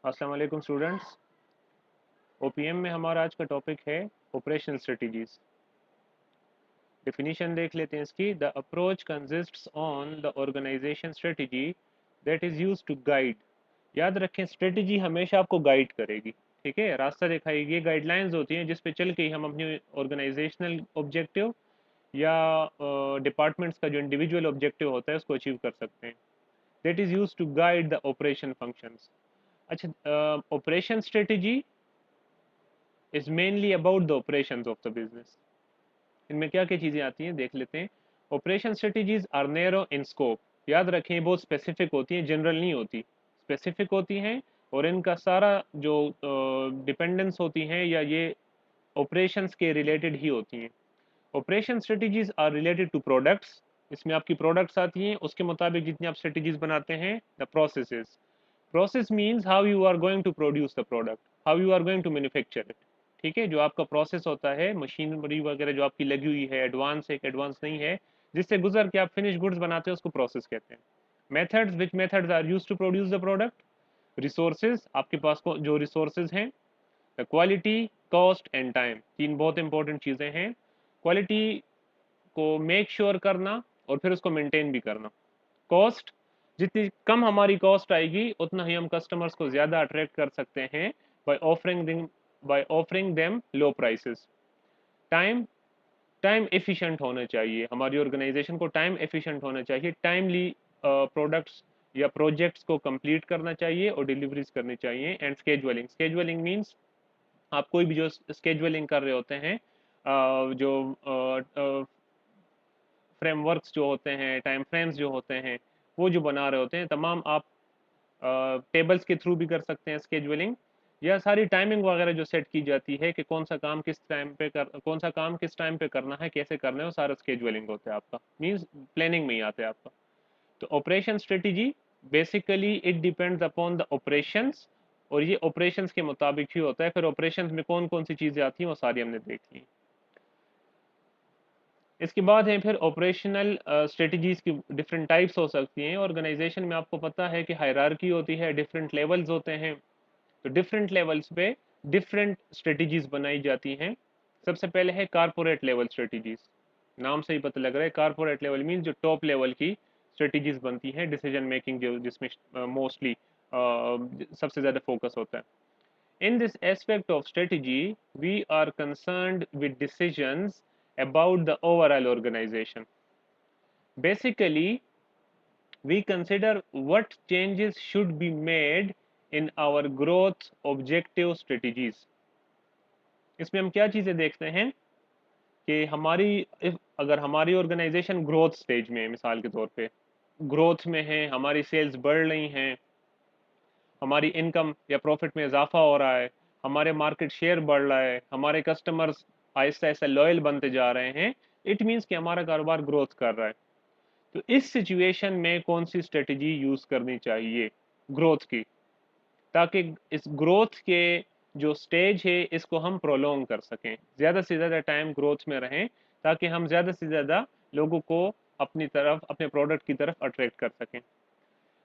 अस्सलाम वालेकुम students. OPM में हमारा आज का टॉपिक है ऑपरेशनल स्ट्रेटजीज। डेफिनेशन देख लेते हैं इसकी। The approach consists on the organisation strategy that is used to guide. याद रखें, स्ट्रेटजी हमेशा आपको गाइड करेगी। ठीक है, रास्ता दिखाएगी। ये गाइडलाइंस होती हैं जिस पे चल के ही हम अपनी ऑर्गेनाइजेशनल ऑब्जेक्टिव या डिपार्टमेंट्स का जो इंडिविजुअल ऑब्जेक्टिव होता है उसको अचीव कर सकते हैं। That is used to guide the operation functions. अच्छा, operation strategy is mainly about the operations of the business. इनमें क्या क्या चीजें आती हैं देख लेते हैं। Operation strategies are narrow in scope. याद रखें, ये बहुत स्पेसिफिक होती हैं, जनरल नहीं होती, स्पेसिफिक होती हैं। और इनका सारा जो डिपेंडेंस होती हैं या ये ऑपरेशंस के रिलेटेड ही होती हैं। Operation strategies are related to products. इसमें आपकी प्रोडक्ट्स आती हैं, उसके मुताबिक जितनी आप स्ट्रेटजीज बनाते हैं। The processes. Process means how you are going to produce the product, how you are going to manufacture it. ठीक है, जो आपका प्रोसेस होता है, मशीनरी वगैरह जो आपकी लगी हुई है, एडवांस है कि एडवांस नहीं है, जिससे गुजर के आप फिनिश गुड्स बनाते हैं, उसको प्रोसेस कहते हैं। Methods, which methods are use to produce the product. Resources, आपके पास जो रिसोर्सेज हैं। The quality, cost and time, तीन बहुत इंपॉर्टेंट चीजें हैं। क्वालिटी को मेक श्योर करना और फिर उसको मेंटेन भी करना। कॉस्ट, जितनी कम हमारी कॉस्ट आएगी उतना ही हम कस्टमर्स को ज्यादा अट्रैक्ट कर सकते हैं by offering them low prices. Time, time efficient होना चाहिए, हमारी ऑर्गेनाइजेशन को टाइम एफिशिएंट होना चाहिए। टाइमली प्रोडक्ट्स या प्रोजेक्ट्स को कंप्लीट करना चाहिए और डिलीवरीज करनी चाहिए। एंड स्केजुअलिंग, स्केजुअलिंग मींस आप कोई भी जो स्केजुअलिंग कर रहे होते हैं, जो फ्रेमवर्क्स जो होते हैं, टाइम फ्रेम्स जो होते हैं, वो जो बना रहे होते हैं, तमाम आप टेबल्स के थ्रू भी कर सकते हैं स्केजुअलिंग। या सारी टाइमिंग वगैरह जो सेट की जाती है कि कौन सा काम किस टाइम पे कौन सा काम किस टाइम पे करना है, कैसे करना है, वो सारा स्केजुअलिंग होता है आपका, मींस प्लानिंग में ही आता है आपका। तो operation strategy basically it depends upon the operations, और ये ऑपरेशंस के मुताबिक ही होता है। फिर ऑपरेशंस में कौन कौन सी चीजें आती हैं वो सारी हमने देख ली। इसके बाद है फिर ऑपरेशनल स्ट्रेटजीज की डिफरेंट टाइप्स हो सकती हैं। ऑर्गेनाइजेशन में आपको पता है कि हायरार्की होती है, डिफरेंट लेवल्स होते हैं। तो डिफरेंट लेवल्स पे डिफरेंट स्ट्रेटजीज बनाई जाती हैं। सबसे पहले है कारपोरेट लेवल स्ट्रेटजीज। नाम से ही पता लग रहा है, कारपोरेट लेवल मीन जो टॉप लेवल की स्ट्रेटजीज बनती हैं, डिसीजन मेकिंग जो जिसमें मोस्टली सबसे ज्यादा फोकस होता है। In this aspect of strategy, we are concerned with decisions about the overall organization. Basically, we consider what changes should be made in our growth objective strategies. इसमें हम क्या चीजें देखते हैं कि अगर हमारी ऑर्गेनाइजेशन ग्रोथ स्टेज में है, मिसाल के तौर पे ग्रोथ में है, हमारी सेल्स बढ़ रही हैं, हमारी इनकम या प्रॉफिट में इजाफा हो रहा है, हमारे मार्केट शेयर बढ़ रहा है, हमारे कस्टमर्स आहिस्ता आहिस्ता लॉयल बनते जा रहे हैं, इट मीन्स कि हमारा कारोबार ग्रोथ कर रहा है। तो इस सिचुएशन में कौन सी स्ट्रेटजी यूज करनी चाहिए ग्रोथ की, ताकि इस ग्रोथ के जो स्टेज है इसको हम प्रोलोंग कर सकें, ज्यादा से ज्यादा टाइम ग्रोथ में रहें, ताकि हम ज्यादा से ज्यादा लोगों को अपनी तरफ, अपने प्रोडक्ट की तरफ अट्रैक्ट कर सकें।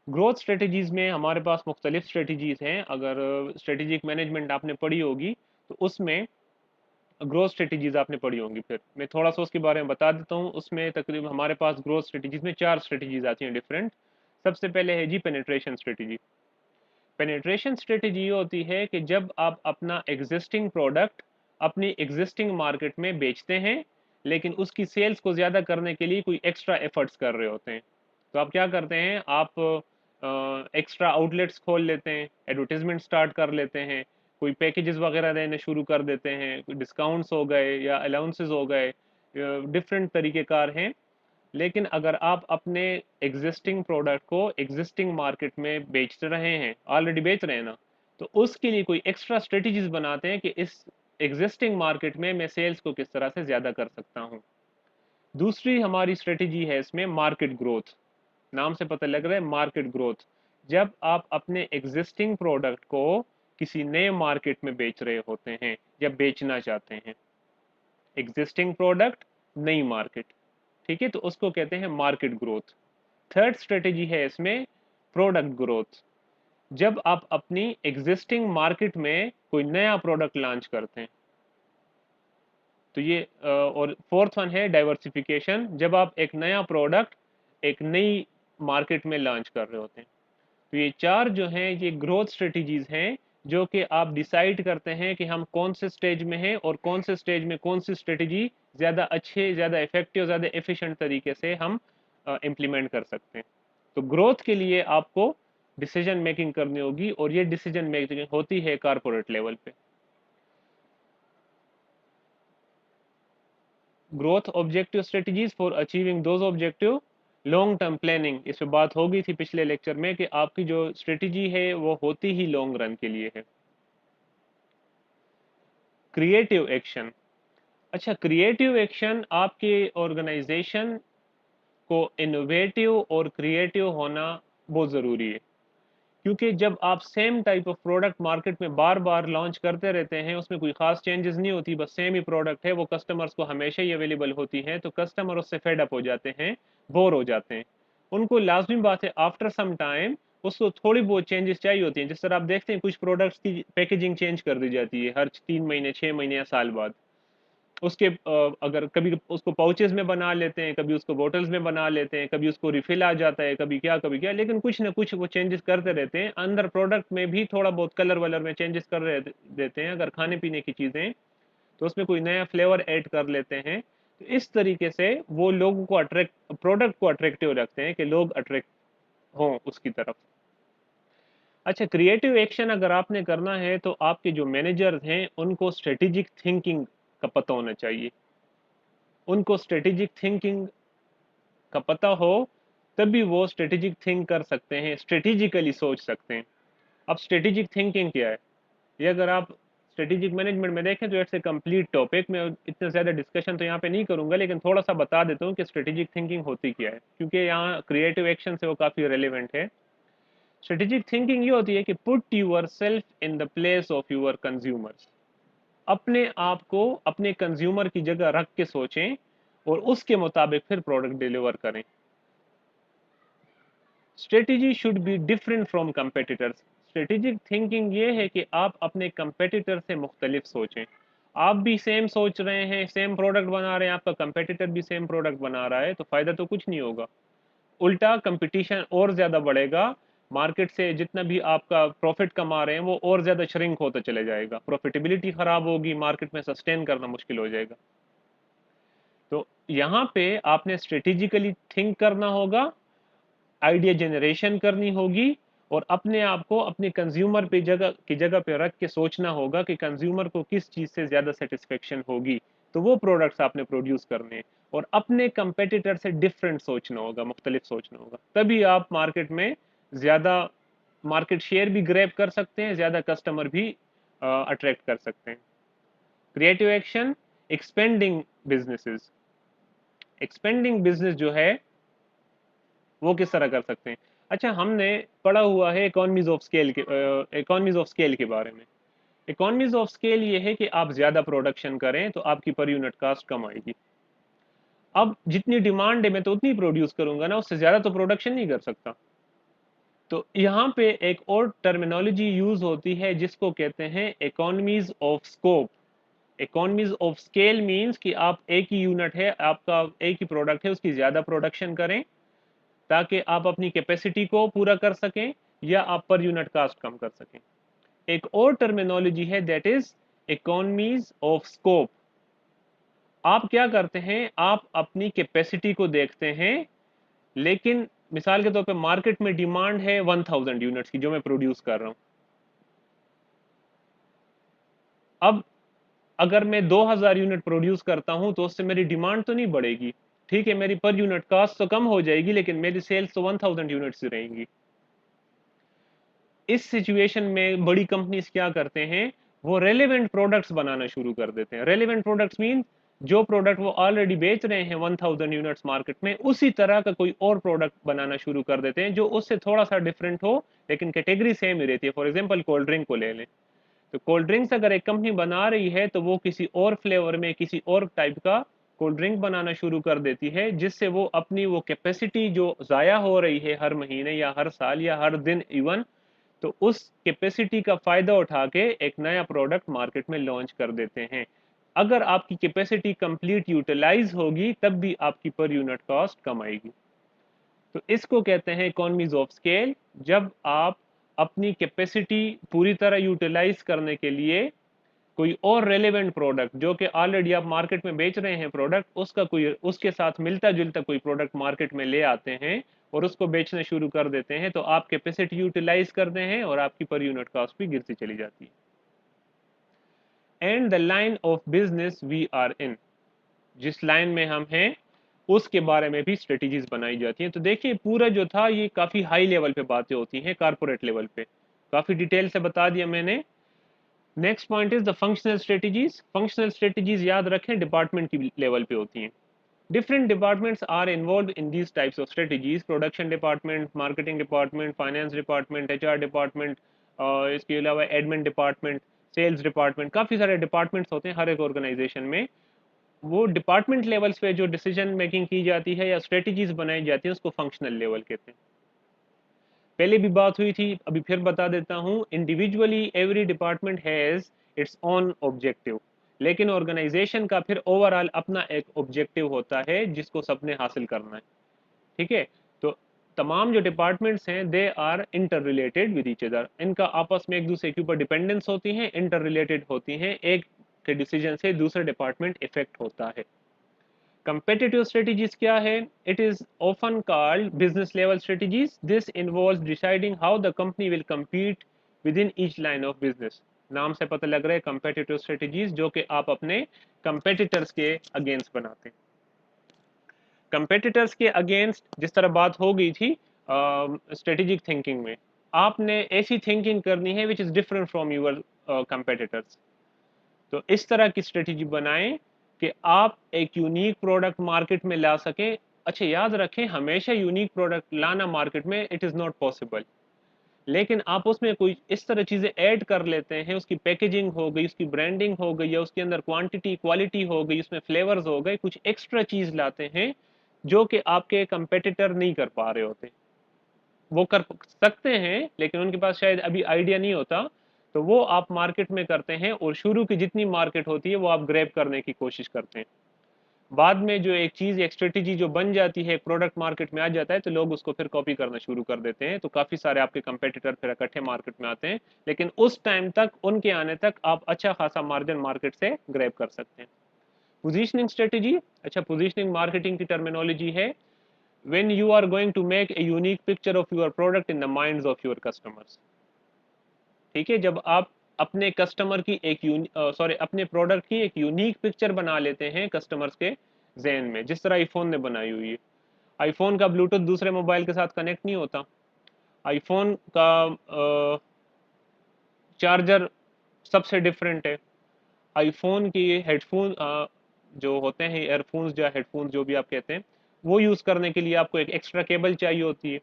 ग्रोथ स्ट्रेटजीज में हमारे पास मुख्तलिफ स्ट्रेटजीज हैं। अगर स्ट्रेटेजिक मैनेजमेंट आपने पढ़ी होगी तो उसमें ग्रोथ स्ट्रेटजीज आपने पढ़ी होंगी। फिर मैं थोड़ा सा उसके बारे में बता देता हूँ। उसमें तकरीबन हमारे पास ग्रोथ स्ट्रेटजीज में चार स्ट्रेटजीज आती हैं डिफरेंट। सबसे पहले है जी पेनिट्रेशन स्ट्रेटजी। पेनिट्रेशन स्ट्रेटजी ये होती है कि जब आप अपना एग्जिस्टिंग प्रोडक्ट अपनी एग्जिस्टिंग मार्केट में बेचते हैं, लेकिन उसकी सेल्स को ज़्यादा करने के लिए कोई एक्स्ट्रा एफर्ट्स कर रहे होते हैं, तो आप क्या करते हैं, आप एक्स्ट्रा आउटलेट्स खोल लेते हैं, एडवर्टीजमेंट स्टार्ट कर लेते हैं, कोई पैकेजेस वगैरह देने शुरू कर देते हैं, कोई डिस्काउंट्स हो गए या अलाउंसेस हो गए, डिफरेंट तरीक़ेकार हैं। लेकिन अगर आप अपने एग्जिस्टिंग प्रोडक्ट को एग्जिस्टिंग मार्केट में बेच रहे हैं, ऑलरेडी बेच रहे हैं ना, तो उसके लिए कोई एक्स्ट्रा स्ट्रेटजीज बनाते हैं कि इस एग्जिस्टिंग मार्केट में मैं सेल्स को किस तरह से ज्यादा कर सकता हूं। दूसरी हमारी स्ट्रेटजी है इसमें मार्केट ग्रोथ। नाम से पता लग रहा है मार्केट ग्रोथ। जब आप अपने एग्जिस्टिंग प्रोडक्ट को किसी नए मार्केट में बेच रहे होते हैं या बेचना चाहते हैं, एग्जिस्टिंग प्रोडक्ट, नई मार्केट, ठीक है, तो उसको कहते हैं मार्केट ग्रोथ। थर्ड स्ट्रेटेजी है इसमें प्रोडक्ट ग्रोथ। जब आप अपनी एग्जिस्टिंग मार्केट में कोई नया प्रोडक्ट लॉन्च करते हैं। तो ये और फोर्थ वन है डाइवर्सिफिकेशन, जब आप एक नया प्रोडक्ट एक नई मार्केट में लॉन्च कर रहे होते हैं। तो ये चार जो हैं ये ग्रोथ स्ट्रेटजीज हैं, जो कि आप डिसाइड करते हैं कि हम कौन से स्टेज में हैं और कौन से स्टेज में कौन सी स्ट्रेटजी ज़्यादा अच्छे, ज़्यादा इफेक्टिव, ज़्यादा एफिशिएंट तरीके से हम इम्प्लीमेंट कर सकते हैं। तो ग्रोथ के लिए आपको डिसीजन मेकिंग करनी होगी, और ये डिसीजन मेकिंग होती है कारपोरेट लेवल पे। Growth objective strategies for achieving those objective, long term planning, इस पे बात हो गई थी पिछले लेक्चर में कि आपकी जो स्ट्रेटजी है वो होती ही लॉन्ग रन के लिए है। Creative action. अच्छा, क्रिएटिव एक्शन आपके ऑर्गेनाइजेशन को इनोवेटिव और क्रिएटिव होना बहुत ज़रूरी है, क्योंकि जब आप same type of product market में बार बार लॉन्च करते रहते हैं, उसमें कोई खास चेंजेस नहीं होती, बस सेम ही प्रोडक्ट है, वो कस्टमर्स को हमेशा ही अवेलेबल होती है, तो कस्टमर उससे फेड अप हो जाते हैं, बोर हो जाते हैं। उनको लाजमी बात है आफ्टर सम टाइम उसको थोड़ी बहुत चेंजेस चाहिए होती हैं। जिस तरह आप देखते हैं कुछ प्रोडक्ट्स की पैकेजिंग चेंज कर दी जाती है हर 3 महीने, 6 महीने या साल बाद। उसके अगर कभी उसको पाउचेस में बना लेते हैं, कभी उसको बोतल्स में बना लेते हैं, कभी उसको रिफिल आ जाता है, कभी क्या कभी क्या, लेकिन कुछ ना कुछ वो चेंजेस करते रहते हैं। अंदर प्रोडक्ट में भी थोड़ा बहुत कलर वलर में चेंजेस कर रहे देते हैं। अगर खाने पीने की चीज़ें तो उसमें कोई नया फ्लेवर ऐड कर लेते हैं। तो इस तरीके से वो लोगों को अट्रैक्ट, प्रोडक्ट को अट्रैक्टिव रखते हैं कि लोग अट्रैक्ट हों उसकी तरफ। अच्छा, क्रिएटिव एक्शन अगर आपने करना है तो आपके जो मैनेजर हैं उनको स्ट्रेटेजिक थिंकिंग का पता होना चाहिए। उनको स्ट्रेटेजिक थिंकिंग का पता हो तभी वो स्ट्रेटेजिक थिंक कर सकते हैं, स्ट्रेटेजिकली सोच सकते हैं। अब स्ट्रेटेजिक थिंकिंग क्या है, ये अगर आप स्ट्रेटेजिक मैनेजमेंट में देखें तो इट्स ए कंप्लीट टॉपिक। मैं इतना ज़्यादा डिस्कशन तो यहाँ पे नहीं करूंगा, लेकिन थोड़ा सा बता देता हूँ कि स्ट्रेटेजिक थिंकिंग होती क्या है, क्योंकि यहाँ क्रिएटिव एक्शन से वो काफ़ी रेलिवेंट है। स्ट्रेटेजिक थिंकिंग ये होती है कि put yourself in the place of your consumers. अपने आप को अपने कंज्यूमर की जगह रख के सोचें और उसके मुताबिक फिर प्रोडक्ट डिलीवर करें। Strategy should be different from competitors. Strategic thinking ये है कि आप अपने कंपेटिटर से मुख्तलिफ सोचें। आप भी सेम सोच रहे हैं, सेम प्रोडक्ट बना रहे हैं, आपका कंपेटिटर भी सेम प्रोडक्ट बना रहा है, तो फायदा तो कुछ नहीं होगा। उल्टा कंपटीशन और ज्यादा बढ़ेगा। मार्केट से जितना भी आपका प्रॉफिट कमा रहे हैं वो और ज्यादा श्रिंक होता चले जाएगा, प्रॉफिटेबिलिटी खराब होगी, मार्केट में सस्टेन करना मुश्किल हो जाएगा। तो यहाँ पे आपने स्ट्रेटेजिकली थिंक करना होगा, आइडिया जनरेशन करनी होगी, और अपने आप को अपने कंज्यूमर पे जगह पे रख के सोचना होगा कि कंज्यूमर को किस चीज़ से ज़्यादा सेटिस्फेक्शन होगी, तो वो प्रोडक्ट्स आपने प्रोड्यूस करने हैं। और अपने कंपेटिटर से डिफरेंट सोचना होगा, मुख्तलिफ सोचना होगा, तभी आप मार्केट में ज़्यादा मार्केट शेयर भी ग्रैब कर सकते हैं, ज़्यादा कस्टमर भी अट्रैक्ट कर सकते हैं। Creative action, expanding businesses. Expanding business जो है वो किस तरह कर सकते हैं। अच्छा, हमने पढ़ा हुआ है इकोनॉमीज ऑफ स्केल के बारे में। इकोनॉमीज ऑफ स्केल ये है कि आप ज़्यादा प्रोडक्शन करें तो आपकी पर यूनिट कास्ट कम आएगी। अब जितनी डिमांड है मैं तो उतनी प्रोड्यूस करूंगा ना, उससे ज़्यादा तो प्रोडक्शन नहीं कर सकता। तो यहाँ पे एक और टर्मिनोलॉजी यूज होती है जिसको कहते हैं economies of scope. Economies of scale means कि आप एक ही यूनिट है, आपका एक ही प्रोडक्ट है, उसकी ज़्यादा प्रोडक्शन करें ताकि आप अपनी कैपेसिटी को पूरा कर सकें, या आप पर यूनिट कास्ट कम कर सकें। एक और टर्मिनोलॉजी है that is economies of scope. आप क्या करते हैं, आप अपनी कैपेसिटी को देखते हैं, लेकिन मिसाल के तौर पे मार्केट में डिमांड है 1000 यूनिट्स की जो मैं प्रोड्यूस कर रहा हूं। अब अगर मैं 2000 यूनिट प्रोड्यूस करता हूं तो उससे मेरी डिमांड तो नहीं बढ़ेगी, ठीक है, मेरी पर यूनिट कास्ट तो कम हो जाएगी, लेकिन मेरी सेल्स तो 1000 यूनिट्स ही रहेंगी। इस सिचुएशन में बड़ी कंपनीज क्या करते हैं, वो रेलेवेंट प्रोडक्ट्स बनाना शुरू कर देते हैं। रेलेवेंट प्रोडक्ट्स मीन जो प्रोडक्ट वो ऑलरेडी बेच रहे हैं 1000 यूनिट्स मार्केट में, उसी तरह का कोई और प्रोडक्ट बनाना शुरू कर देते हैं जो उससे थोड़ा सा डिफरेंट हो, लेकिन कैटेगरी सेम ही रहती है। फॉर एग्जांपल कोल्ड ड्रिंक को ले लें, तो कोल्ड ड्रिंक्स अगर एक कंपनी बना रही है तो वो किसी और फ्लेवर में किसी और टाइप का कोल्ड ड्रिंक बनाना शुरू कर देती है, जिससे वो अपनी वो कैपेसिटी जो ज़ाया हो रही है हर महीने या हर साल या हर दिन इवन, तो उस कैपेसिटी का फ़ायदा उठा के एक नया प्रोडक्ट मार्केट में लॉन्च कर देते हैं। अगर आपकी कैपेसिटी कंप्लीट यूटिलाइज होगी तब भी आपकी पर यूनिट कॉस्ट कम आएगी। तो इसको कहते हैं इकोनॉमीज ऑफ स्केल। जब आप अपनी कैपेसिटी पूरी तरह यूटिलाइज करने के लिए कोई और रेलेवेंट प्रोडक्ट जो कि ऑलरेडी आप मार्केट में बेच रहे हैं प्रोडक्ट, उसका कोई उसके साथ मिलता जुलता कोई प्रोडक्ट मार्केट में ले आते हैं और उसको बेचना शुरू कर देते हैं, तो आप कैपेसिटी यूटिलाइज करते हैं और आपकी पर यूनिट कॉस्ट भी गिरती चली जाती है। And the line of business we are in, जिस लाइन में हम हैं उसके बारे में भी स्ट्रेटजीज बनाई जाती हैं। तो देखिए पूरा जो था ये काफ़ी हाई लेवल पे बातें होती हैं, कारपोरेट लेवल पे काफ़ी डिटेल से बता दिया मैंने। Next point is the functional strategies. Functional strategies याद रखें डिपार्टमेंट की लेवल पे होती हैं। Different departments are involve in these types of strategies. Production department, marketing department, finance department, HR department, इसके अलावा एडमिन डिपार्टमेंट, सेल्स डिपार्टमेंट, काफ़ी सारे डिपार्टमेंट्स होते हैं हर एक ऑर्गेनाइजेशन में। वो डिपार्टमेंट लेवल्स पे जो डिसीजन मेकिंग की जाती है या स्ट्रेटजीज बनाई जाती है उसको फंक्शनल लेवल कहते हैं। पहले भी बात हुई थी, अभी फिर बता देता हूँ। Individually every department has its own objective, लेकिन ऑर्गेनाइजेशन का फिर ओवरऑल अपना एक ऑब्जेक्टिव होता है जिसको सबने हासिल करना है। ठीक है। तो तमाम जो डिपार्टमेंट्स हैं they are interrelated with each other. इनका आपस में एक दूसरे के ऊपर डिपेंडेंस होती हैं, इंटर रिलेटेड होती हैं। एक के डिसीजन से दूसरा डिपार्टमेंट इफेक्ट होता है। Competitive strategies क्या है? It is often called business level strategies. This involves deciding how the company will compete within each line of business. नाम से पता लग रहा है competitive strategies जो कि आप अपने competitors के against बनाते हैं। competitors के against जिस तरह बात हो गई थी strategic thinking में, आपने ऐसी thinking करनी है which is different from your competitors। तो इस तरह की स्ट्रेटेजी बनाएं कि आप एक यूनिक प्रोडक्ट मार्केट में ला सकें। अच्छा याद रखें हमेशा यूनिक प्रोडक्ट लाना मार्केट में इट इज़ नॉट पॉसिबल, लेकिन आप उसमें कोई इस तरह चीज़ें ऐड कर लेते हैं, उसकी पैकेजिंग हो गई, उसकी ब्रांडिंग हो गई, या उसके अंदर क्वांटिटी क्वालिटी हो गई, उसमें फ्लेवर्स हो गए, कुछ एक्स्ट्रा चीज़ लाते हैं जो कि आपके कंपेटिटर नहीं कर पा रहे होते। वो कर सकते हैं लेकिन उनके पास शायद अभी आइडिया नहीं होता, तो वो आप मार्केट में करते हैं और शुरू की जितनी मार्केट होती है वो आप ग्रैब करने की कोशिश करते हैं। बाद में जो एक चीज़ एक स्ट्रेटेजी जो बन जाती है, एक प्रोडक्ट मार्केट में आ जाता है, तो लोग उसको फिर कॉपी करना शुरू कर देते हैं, तो काफ़ी सारे आपके कंपेटिटर फिर इकट्ठे मार्केट में आते हैं। लेकिन उस टाइम तक उनके आने तक आप अच्छा खासा मार्जिन मार्केट से ग्रैब कर सकते हैं। पोजीशनिंग स्ट्रेटेजी, अच्छा पोजीशनिंग मार्केटिंग की टर्मिनोलॉजी है। when you are going to make a unique picture of your product in the minds of your customers। ठीक है, जब आप अपने कस्टमर की एक सॉरी अपने प्रोडक्ट की एक यूनिक पिक्चर बना लेते हैं कस्टमर्स के जहन में, जिस तरह आईफोन ने बनाई हुई है। आईफोन का ब्लूटूथ दूसरे मोबाइल के साथ कनेक्ट नहीं होता। आईफोन का चार्जर सबसे डिफरेंट है। आईफोन की हेडफोन जो होते हैं ईयरफोन्स या हेडफोन्स जो भी आप कहते हैं, वो यूज़ करने के लिए आपको एक एक्स्ट्रा केबल चाहिए होती है।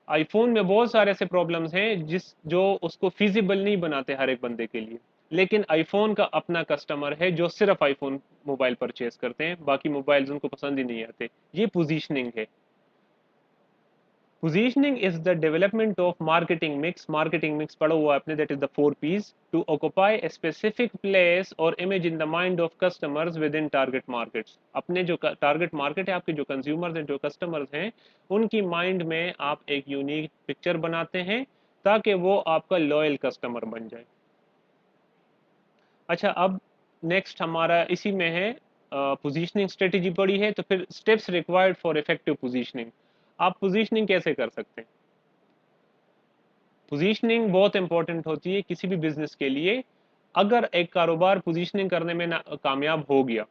आईफोन में बहुत सारे ऐसे प्रॉब्लम्स हैं जिस जो उसको फिजिबल नहीं बनाते हर एक बंदे के लिए, लेकिन आईफोन का अपना कस्टमर है जो सिर्फ आईफोन मोबाइल परचेज करते हैं, बाकी मोबाइल्स उनको पसंद ही नहीं आते। ये पोजीशनिंग है। Positioning is the development of marketing mix. Marketing mix पढ़ा हुआ आपने, that is the 4 P's to occupy a specific place or image in the mind of customers within target markets। अपने जो टारगेट मार्केट है, आपके जो consumers हैं, जो कस्टमर्स हैं, उनकी माइंड में आप एक यूनिक पिक्चर बनाते हैं ताकि वो आपका लॉयल कस्टमर बन जाए। अच्छा अब नेक्स्ट हमारा इसी में है, पोजीशनिंग स्ट्रेटेजी पड़ी है, तो फिर steps required for effective positioning. आप पोजीशनिंग कैसे कर सकते हैं? पोजीशनिंग बहुत इंपॉर्टेंट होती है किसी भी बिजनेस के लिए। अगर एक कारोबार पोजीशनिंग करने में कामयाब हो गया,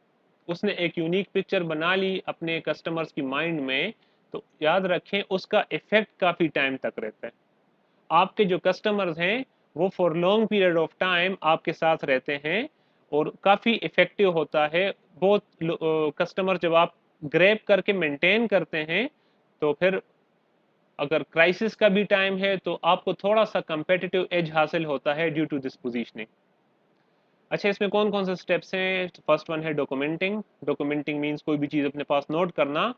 उसने एक यूनिक पिक्चर बना ली अपने कस्टमर्स की माइंड में, तो याद रखें उसका इफेक्ट काफ़ी टाइम तक रहता है। आपके जो कस्टमर्स हैं वो for long period of time आपके साथ रहते हैं और काफ़ी इफेक्टिव होता है। बहुत कस्टमर जब आप ग्रैब करके मेंटेन करते हैं, तो फिर अगर क्राइसिस का भी टाइम है तो आपको थोड़ा सा कंपेटिटिव एज हासिल होता है ड्यू टू दिस पोजीशनिंग। अच्छा इसमें कौन कौन से स्टेप्स हैं? फर्स्ट वन है डॉक्यूमेंटिंग। डॉक्यूमेंटिंग मींस कोई भी चीज़ अपने पास नोट करना।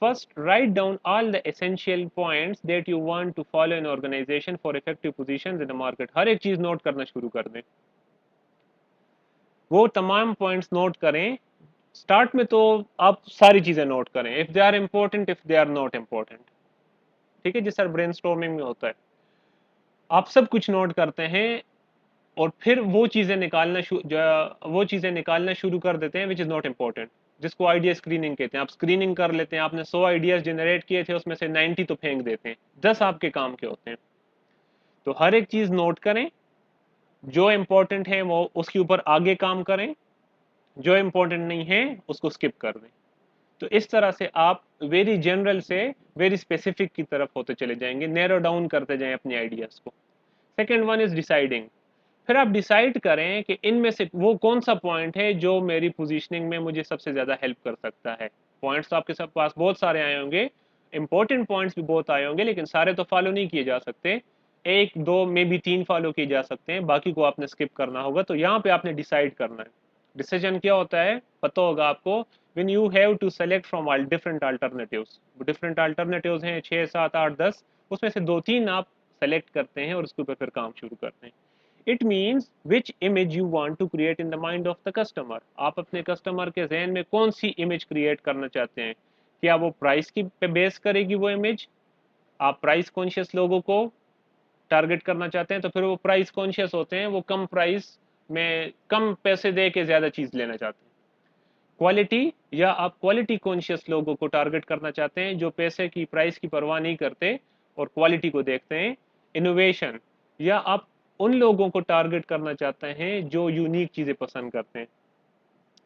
First, write down all the essential points that you want to follow in organization for effective positions in the market. हर एक चीज नोट करना शुरू कर दें, वो तमाम पॉइंट्स नोट करें। स्टार्ट में तो आप सारी चीजें नोट करें, if they are important, if they are not important, ठीक है, जिस सर ब्रेनस्टॉर्मिंग में होता है आप सब कुछ नोट करते हैं और फिर वो चीजें निकालना शुरू कर देते हैं विच इज नॉट इम्पोर्टेंट, जिसको आइडिया स्क्रीनिंग कहते हैं। आप स्क्रीनिंग कर लेते हैं, आपने 100 आइडियाज जनरेट किए थे, उसमें से 90 तो फेंक देते हैं, 10 आपके काम के होते हैं। तो हर एक चीज नोट करें, जो इम्पोर्टेंट है वो उसके ऊपर आगे काम करें, जो इम्पोर्टेंट नहीं है उसको स्किप कर दें। तो इस तरह से आप वेरी जनरल से वेरी स्पेसिफिक की तरफ होते चले जाएंगे, नैरो डाउन करते जाएं अपने आइडियाज को। Second one is deciding. फिर आप डिसाइड करें कि इनमें से वो कौन सा पॉइंट है जो मेरी पोजीशनिंग में मुझे सबसे ज्यादा हेल्प कर सकता है। पॉइंट्स तो आपके सब पास बहुत सारे आए होंगे, इंपॉर्टेंट पॉइंट्स भी बहुत आए होंगे, लेकिन सारे तो फॉलो नहीं किए जा सकते, एक दो में भी 3 फॉलो किए जा सकते हैं, बाकी को आपने स्किप करना होगा। तो यहाँ पे आपने डिसाइड करना है। डिसीजन क्या होता है पता होगा आपको, when you have to select from all different alternatives। Different alternatives हैं 6 7 8 10, उसमें से 2 3 आप सेलेक्ट करते हैं और उसके ऊपर फिर काम शुरू करते हैं। It means which image you want to create in the mind of the customer. आप अपने कस्टमर के जहन में कौन सी इमेज क्रिएट करना चाहते हैं। क्या वो प्राइस की पे बेस करेगी वो इमेज, आप प्राइस कॉन्शियस लोगों को टारगेट करना चाहते हैं तो फिर वो प्राइस कॉन्शियस होते हैं, वो कम प्राइस में कम पैसे दे के ज्यादा चीज लेना चाहते हैं। क्वालिटी, या आप क्वालिटी कॉन्शियस लोगों को टारगेट करना चाहते हैं जो पैसे की प्राइस की परवाह नहीं करते और क्वालिटी को देखते हैं। इनोवेशन, या आप उन लोगों को टारगेट करना चाहते हैं जो यूनिक चीजें पसंद करते हैं।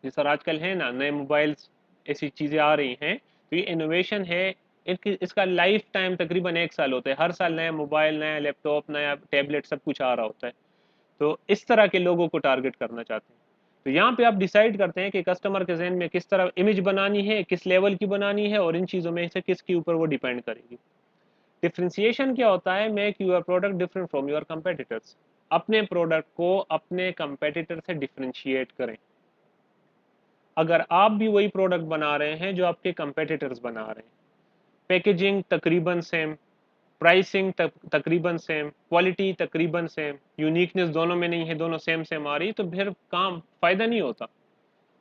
जिस सर आजकल है ना नए मोबाइल्स, ऐसी चीजें आ रही हैं, तो ये इनोवेशन है। इसका लाइफ टाइम तकरीबन 1 साल होता है, हर साल नया मोबाइल, नया लैपटॉप, नया टैबलेट सब कुछ आ रहा होता है। तो इस तरह के लोगों को टारगेट करना चाहते हैं। तो यहाँ पे आप डिसाइड करते हैं कि कस्टमर के जहन में किस तरह इमेज बनानी है, किस लेवल की बनानी है, और इन चीज़ों में से किसके ऊपर वो डिपेंड करेगी। डिफ्रेंसिएशन क्या होता है, make your product different from your competitors. अपने प्रोडक्ट को अपने कंपेटिटर से डिफ्रेंशिएट करें। अगर आप भी वही प्रोडक्ट बना रहे हैं जो आपके कंपेटिटर्स बना रहे हैं, पैकेजिंग तकरीबन सेम, प्राइसिंग तकरीबन सेम, क्वालिटी तकरीबन सेम, यूनिकनेस दोनों में नहीं है, दोनों सेम सेम आ रही, तो फिर काम फायदा नहीं होता।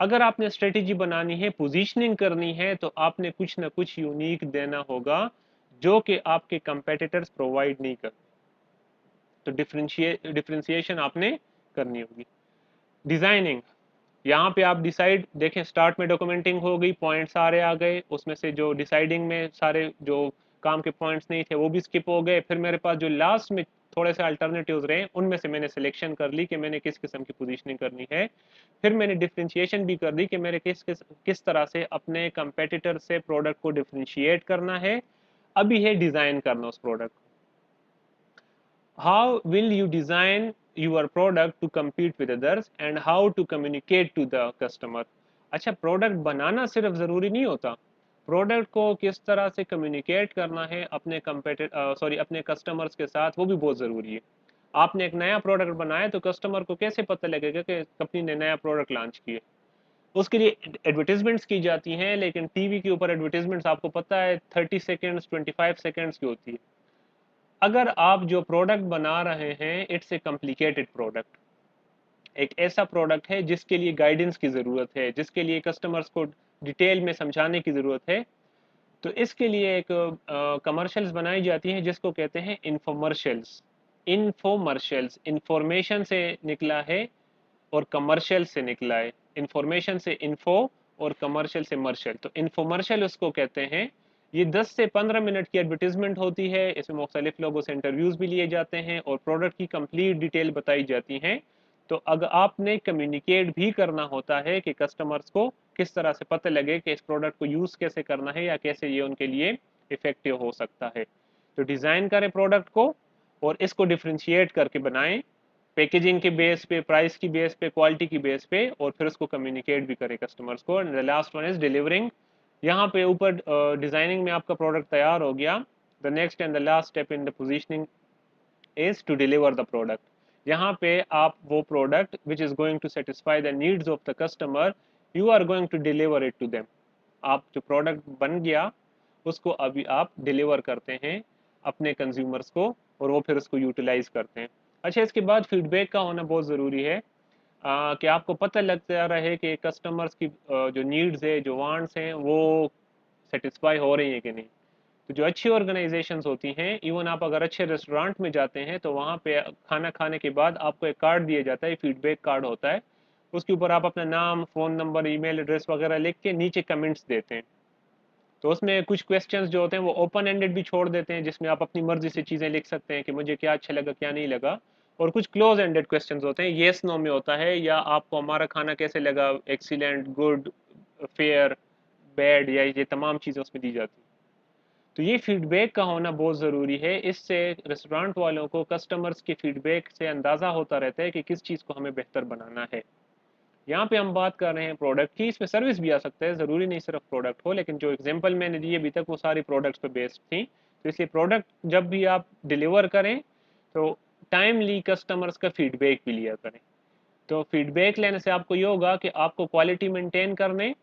अगर आपने स्ट्रेटेजी बनानी है, पोजीशनिंग करनी है, तो आपने कुछ ना कुछ यूनिक देना होगा जो कि आपके कंपेटिटर्स प्रोवाइड नहीं कर। तो डिफरेंशिएशन आपने करनी होगी। डिजाइनिंग, यहाँ पे आप डिसाइड देखें, स्टार्ट में डॉक्यूमेंटिंग हो गई, पॉइंट सारे आ गए, उसमें से जो डिसाइडिंग में सारे जो काम के पॉइंट्स नहीं थे वो भी स्किप हो गए। फिर मेरे पास जो लास्ट में थोड़े से अल्टरनेटिव्स रहे, उनमें से मैंने सिलेक्शन कर ली कि मैंने किस किस्म की पोजीशनिंग करनी है। फिर मैंने डिफ्रेंशिएशन भी कर दी कि मेरे किस तरह से अपने कंपेटिटर से प्रोडक्ट को डिफ्रेंशिएट करना है। अभी है डिजाइन करना उस product. how will you design your product to compete with others and how to communicate to the customer। अच्छा, प्रोडक्ट बनाना सिर्फ जरूरी नहीं होता, प्रोडक्ट को किस तरह से कम्युनिकेट करना है अपने अपने कस्टमर्स के साथ, वो भी बहुत जरूरी है। आपने एक नया प्रोडक्ट बनाया तो कस्टमर को कैसे पता लगेगा कि कंपनी ने नया प्रोडक्ट लॉन्च किया। उसके लिए एडवर्टीजमेंट्स की जाती हैं, लेकिन टीवी के ऊपर एडवर्टीजमेंट्स आपको पता है 30 सेकेंड्स 25 सेकेंड्स की होती है। अगर आप जो प्रोडक्ट बना रहे हैं इट्स ए कॉम्प्लिकेटेड प्रोडक्ट, एक ऐसा प्रोडक्ट है जिसके लिए गाइडेंस की ज़रूरत है, जिसके लिए कस्टमर्स को डिटेल में समझाने की ज़रूरत है, तो इसके लिए एक कमर्शियल्स बनाई जाती हैं जिसको कहते हैं इन्फोमर्शियल्स। इन्फोमर्शियल्स इंफॉर्मेशन से निकला है और कमर्शियल से निकला है। इंफॉर्मेशन से इन्फो और कमर्शियल से मर्शियल, तो इन्फोमर्शियल उसको कहते हैं। ये 10 से 15 मिनट की एडवर्टीजमेंट होती है, इसमें मुख्तलिफ लोगों से इंटरव्यूज भी लिए जाते हैं और प्रोडक्ट की कंप्लीट डिटेल बताई जाती हैं। तो अगर आपने कम्युनिकेट भी करना होता है कि कस्टमर्स को किस तरह से पता लगे कि इस प्रोडक्ट को यूज़ कैसे करना है या कैसे ये उनके लिए इफेक्टिव हो सकता है। तो डिज़ाइन करें प्रोडक्ट को और इसको डिफ्रेंशिएट करके बनाएं, पैकेजिंग के बेस पे, प्राइस की बेस पे, क्वालिटी की बेस पे, और फिर उसको कम्युनिकेट भी करें कस्टमर्स को। And the last one is delivering. यहाँ पे ऊपर डिजाइनिंग में आपका प्रोडक्ट तैयार हो गया, the next and the last step in the positioning is to deliver the product. यहाँ पे आप वो product which is going to satisfy the needs of the customer, you are going to deliver it to them. आप जो product बन गया उसको अभी आप डिलीवर करते हैं अपने कंज्यूमर्स को, और वो फिर उसको यूटिलाइज करते हैं। अच्छा, इसके बाद फीडबैक का होना बहुत ज़रूरी है, कि आपको पता लगता रहे कि कस्टमर्स की जो नीड्स है, जो वांट्स हैं, वो सेटिस्फाई हो रही हैं कि नहीं। तो जो अच्छी ऑर्गेनाइजेशंस होती हैं, इवन आप अगर अच्छे रेस्टोरेंट में जाते हैं तो वहाँ पे खाना खाने के बाद आपको एक कार्ड दिया जाता है, फीडबैक कार्ड होता है। उसके ऊपर आप अपना नाम, फ़ोन नंबर, ईमेल एड्रेस वगैरह लिख के नीचे कमेंट्स देते हैं। तो उसमें कुछ क्वेश्चंस जो होते हैं वो ओपन एंडेड भी छोड़ देते हैं, जिसमें आप अपनी मर्जी से चीज़ें लिख सकते हैं कि मुझे क्या अच्छा लगा, क्या नहीं लगा। और कुछ क्लोज एंडेड क्वेश्चंस होते हैं, येस नो में होता है, या आपको हमारा खाना कैसे लगा, एक्सीलेंट, गुड, फेयर, बैड, या ये तमाम चीज़ें उसमें दी जाती हैं। तो ये फीडबैक का होना बहुत ज़रूरी है। इससे रेस्टोरेंट वालों को कस्टमर्स के फीडबैक से अंदाज़ा होता रहता है कि किस चीज़ को हमें बेहतर बनाना है। यहाँ पे हम बात कर रहे हैं प्रोडक्ट की, इसमें सर्विस भी आ सकता है, ज़रूरी नहीं सिर्फ प्रोडक्ट हो, लेकिन जो एग्जांपल मैंने दी अभी तक वो सारी प्रोडक्ट्स पे बेस्ड थी। तो इसलिए प्रोडक्ट जब भी आप डिलीवर करें तो टाइमली कस्टमर्स का फीडबैक भी लिया करें। तो फीडबैक लेने से आपको ये होगा कि आपको क्वालिटी मेंटेन करने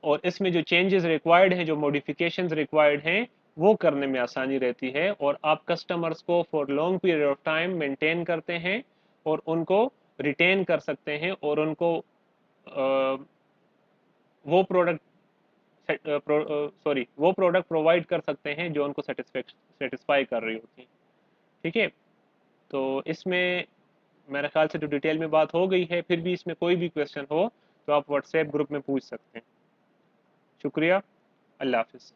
और इसमें जो चेंजेस रिक्वायर्ड हैं, जो मॉडिफिकेशंस रिक्वायर्ड हैं, वो करने में आसानी रहती है, और आप कस्टमर्स को for long period of time maintain करते हैं और उनको रिटेन कर सकते हैं, और उनको वो प्रोडक्ट वो प्रोडक्ट प्रोवाइड कर सकते हैं जो उनको सेटिस्फाई कर रही होती है। ठीक है। तो इसमें मेरे ख्याल से तो डिटेल में बात हो गई है, फिर भी इसमें कोई भी क्वेश्चन हो तो आप व्हाट्सएप ग्रुप में पूछ सकते हैं। शुक्रिया। अल्लाह हाफिज़।